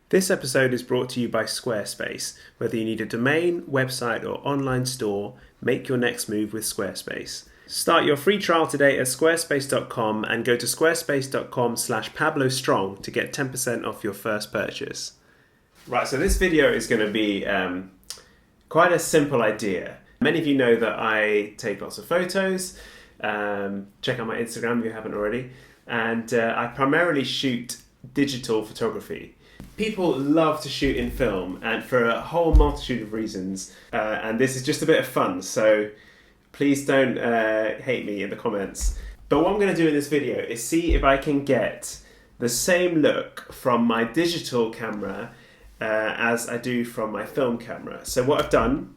This episode is brought to you by Squarespace. Whether you need a domain, website, or online store, make your next move with Squarespace. Start your free trial today at squarespace.com and go to squarespace.com/PabloStrong to get 10% off your first purchase. Right, so this video is going to be quite a simple idea. Many of you know that I take lots of photos. Check out my Instagram if you haven't already. And I primarily shoot digital photography. People love to shoot in film, and for a whole multitude of reasons, and this is just a bit of fun, so please don't hate me in the comments. But what I'm going to do in this video is see if I can get the same look from my digital camera as I do from my film camera. So what I've done,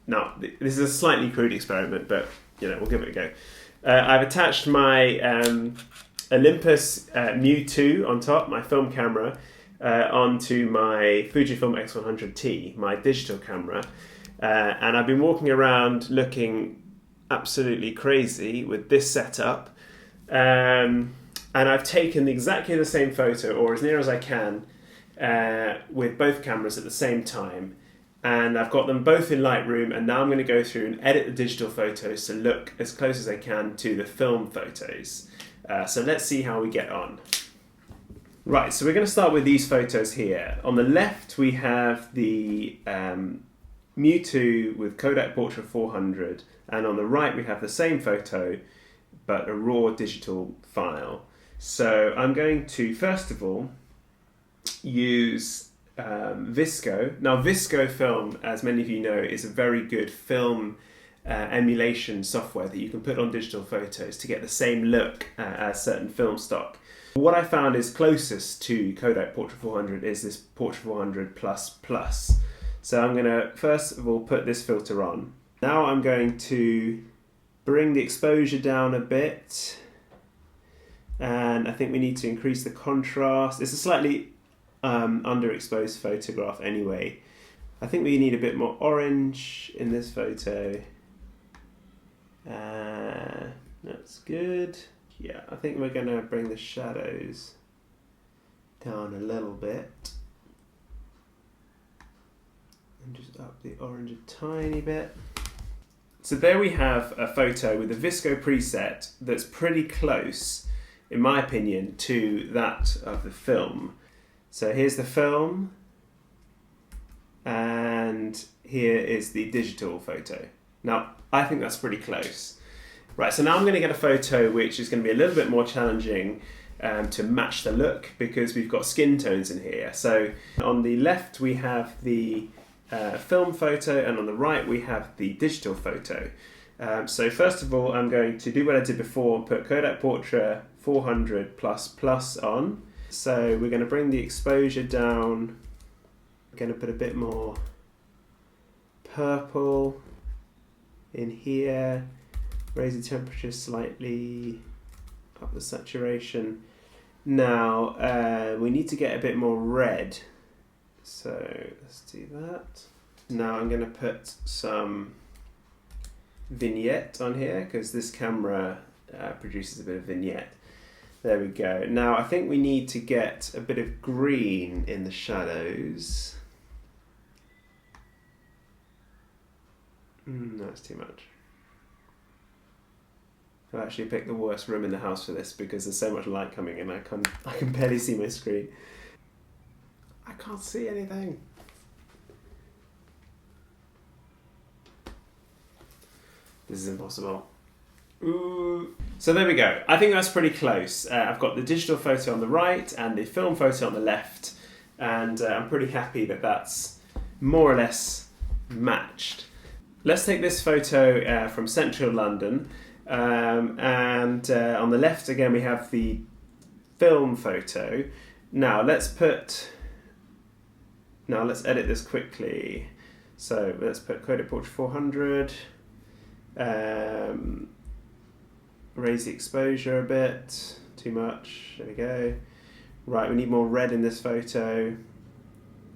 now this is a slightly crude experiment, but you know, we'll give it a go. I've attached my Olympus mju on top, my film camera, onto my Fujifilm X100T, my digital camera, and I've been walking around looking absolutely crazy with this setup, and I've taken exactly the same photo, or as near as I can, with both cameras at the same time, and I've got them both in Lightroom, and now I'm going to go through and edit the digital photos to look as close as I can to the film photos. So let's see how we get on. Right, so we're going to start with these photos here. On the left we have the mju with Kodak Portra 400, and on the right we have the same photo but a raw digital file. So I'm going to first of all use VSCO. Now VSCO film, as many of you know, is a very good film emulation software that you can put on digital photos to get the same look as certain film stock. What I found is closest to Kodak Portra 400 is this Portra 400 Plus. So I'm going to first of all put this filter on. Now I'm going to bring the exposure down a bit, and I think we need to increase the contrast. It's a slightly underexposed photograph anyway. I think we need a bit more orange in this photo. That's good. Yeah, I think we're going to bring the shadows down a little bit and just up the orange a tiny bit. So there we have a photo with a VSCO preset that's pretty close, in my opinion, to that of the film. So here's the film, and here is the digital photo. Now, I think that's pretty close. Right, so now I'm going to get a photo which is going to be a little bit more challenging to match the look, because we've got skin tones in here. So on the left we have the film photo, and on the right we have the digital photo. So first of all I'm going to do what I did before and put Kodak Portra 400 Plus on. So we're going to bring the exposure down. We're going to put a bit more purple in here. Raise the temperature slightly, up the saturation. Now we need to get a bit more red, so let's do that. Now I'm going to put some vignette on here, because this camera produces a bit of vignette. There we go. Now I think we need to get a bit of green in the shadows. No, that's too much. I've actually picked the worst room in the house for this, because there's so much light coming in, I can barely see my screen. I can't see anything. This is impossible. Ooh. So there we go. I think that's pretty close. I've got the digital photo on the right and the film photo on the left, and I'm pretty happy that that's more or less matched. Let's take this photo from central London. And on the left again we have the film photo. Now let's edit this quickly. So let's put Kodak Portra 400, raise the exposure a bit, too much, there we go. Right, we need more red in this photo.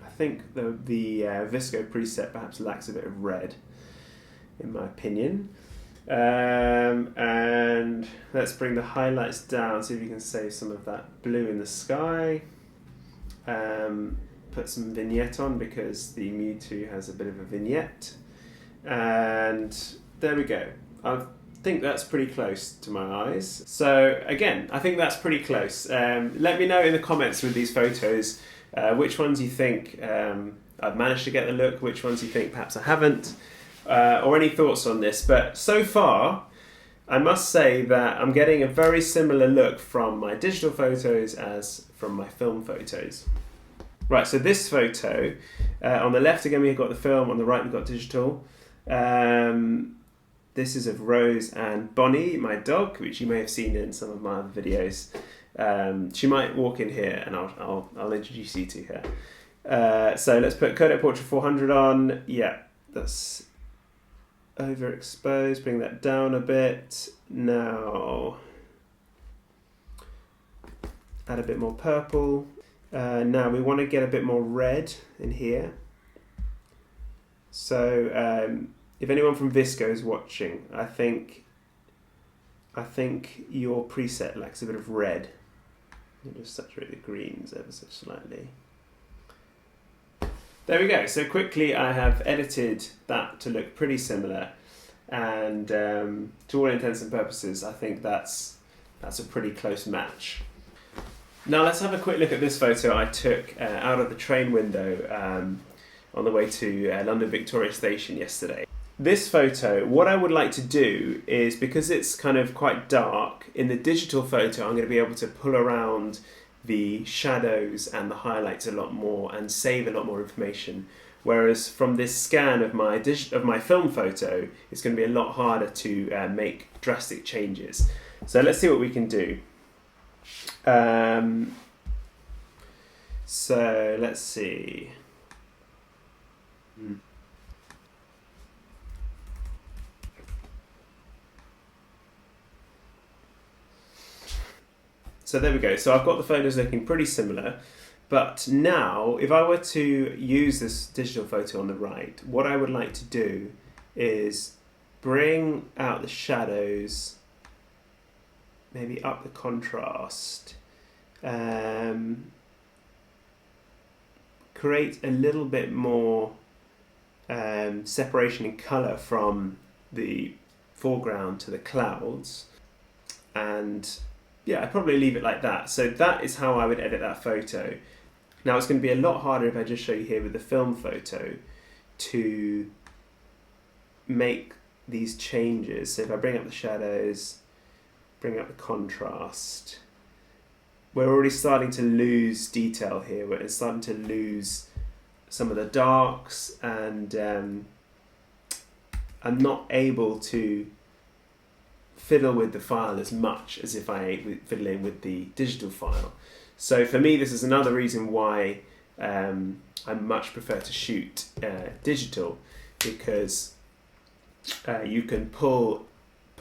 I think the VSCO preset perhaps lacks a bit of red, in my opinion. And let's bring the highlights down, see if you can save some of that blue in the sky. put some vignette on because the Mju has a bit of a vignette. And there we go. I think that's pretty close to my eyes. So again, I think that's pretty close. Let me know in the comments with these photos which ones you think I've managed to get the look, which ones you think perhaps I haven't, or any thoughts on this. But so far, I must say that I'm getting a very similar look from my digital photos as from my film photos. Right, so this photo, on the left again we've got the film, on the right we've got digital. This is of Rose and Bonnie, my dog, which you may have seen in some of my other videos. She might walk in here and I'll introduce you to her. So let's put Kodak Portra 400 on. Yeah, that's overexposed. Bring that down a bit. Now, add a bit more purple. Now we want to get a bit more red in here. So if anyone from VSCO is watching, I think your preset lacks a bit of red. I'll just saturate the greens ever so slightly. There we go. So quickly I have edited that to look pretty similar, and to all intents and purposes I think that's a pretty close match. Now let's have a quick look at this photo I took out of the train window on the way to London Victoria Station yesterday. This photo, what I would like to do is, because it's kind of quite dark, in the digital photo I'm going to be able to pull around the shadows and the highlights a lot more and save a lot more information. Whereas from this scan of my film photo, it's going to be a lot harder to make drastic changes. So let's see what we can do. So let's see. So there we go. So I've got the photos looking pretty similar, but now if I were to use this digital photo on the right, what I would like to do is bring out the shadows, maybe up the contrast, create a little bit more separation in colour from the foreground to the clouds, and yeah, I'd probably leave it like that. So that is how I would edit that photo. Now it's going to be a lot harder if I just show you here with the film photo to make these changes. So if I bring up the shadows, bring up the contrast, we're already starting to lose detail here. We're starting to lose some of the darks, and I'm not able to fiddle with the file as much as if I fiddle in with the digital file. So for me, this is another reason why I much prefer to shoot digital, because you can pull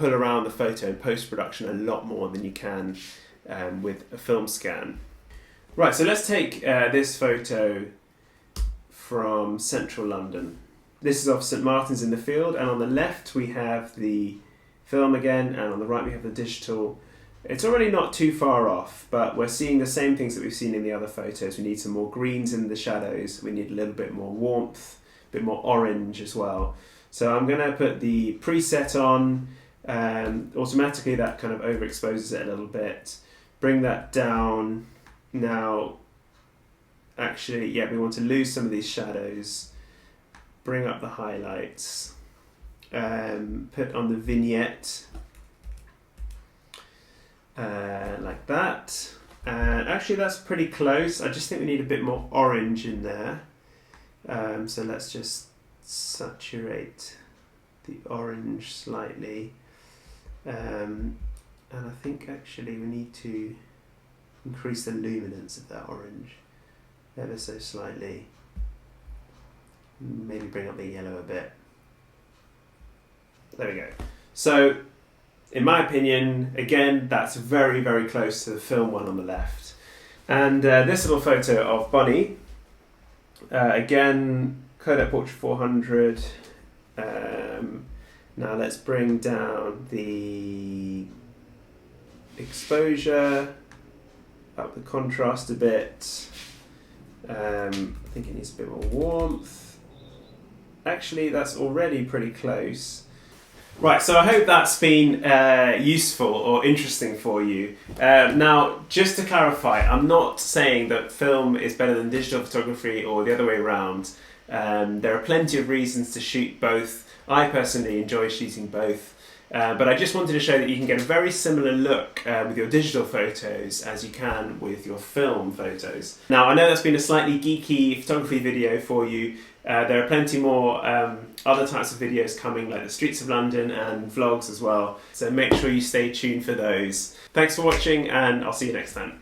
around the photo in post-production a lot more than you can with a film scan. Right, so let's take this photo from central London. This is of St Martin's in the Field, and on the left we have the film again, and on the right we have the digital. It's already not too far off, but we're seeing the same things that we've seen in the other photos. We need some more greens in the shadows, we need a little bit more warmth, a bit more orange as well. So I'm going to put the preset on, automatically that kind of overexposes it a little bit. Bring that down. Now, actually, yeah, we want to lose some of these shadows, bring up the highlights, put on the vignette like that, and actually that's pretty close. I just think we need a bit more orange in there, so let's just saturate the orange slightly, and I think actually we need to increase the luminance of that orange ever so slightly, maybe bring up the yellow a bit. There we go. So, in my opinion, again, that's very, very close to the film one on the left. And this little photo of Bonnie, again, Kodak Portra 400. Now let's bring down the exposure, up the contrast a bit, I think it needs a bit more warmth. Actually, that's already pretty close. Right, so I hope that's been useful or interesting for you. Now, just to clarify, I'm not saying that film is better than digital photography or the other way around. There are plenty of reasons to shoot both. I personally enjoy shooting both. But I just wanted to show that you can get a very similar look with your digital photos as you can with your film photos. Now, I know that's been a slightly geeky photography video for you. There are plenty more other types of videos coming, like the streets of London and vlogs as well. So make sure you stay tuned for those. Thanks for watching, and I'll see you next time.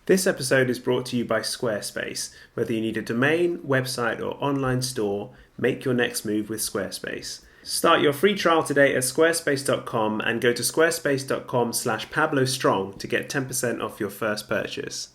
This episode is brought to you by Squarespace. Whether you need a domain, website or online store, make your next move with Squarespace. Start your free trial today at squarespace.com and go to squarespace.com/PabloStrong to get 10% off your first purchase.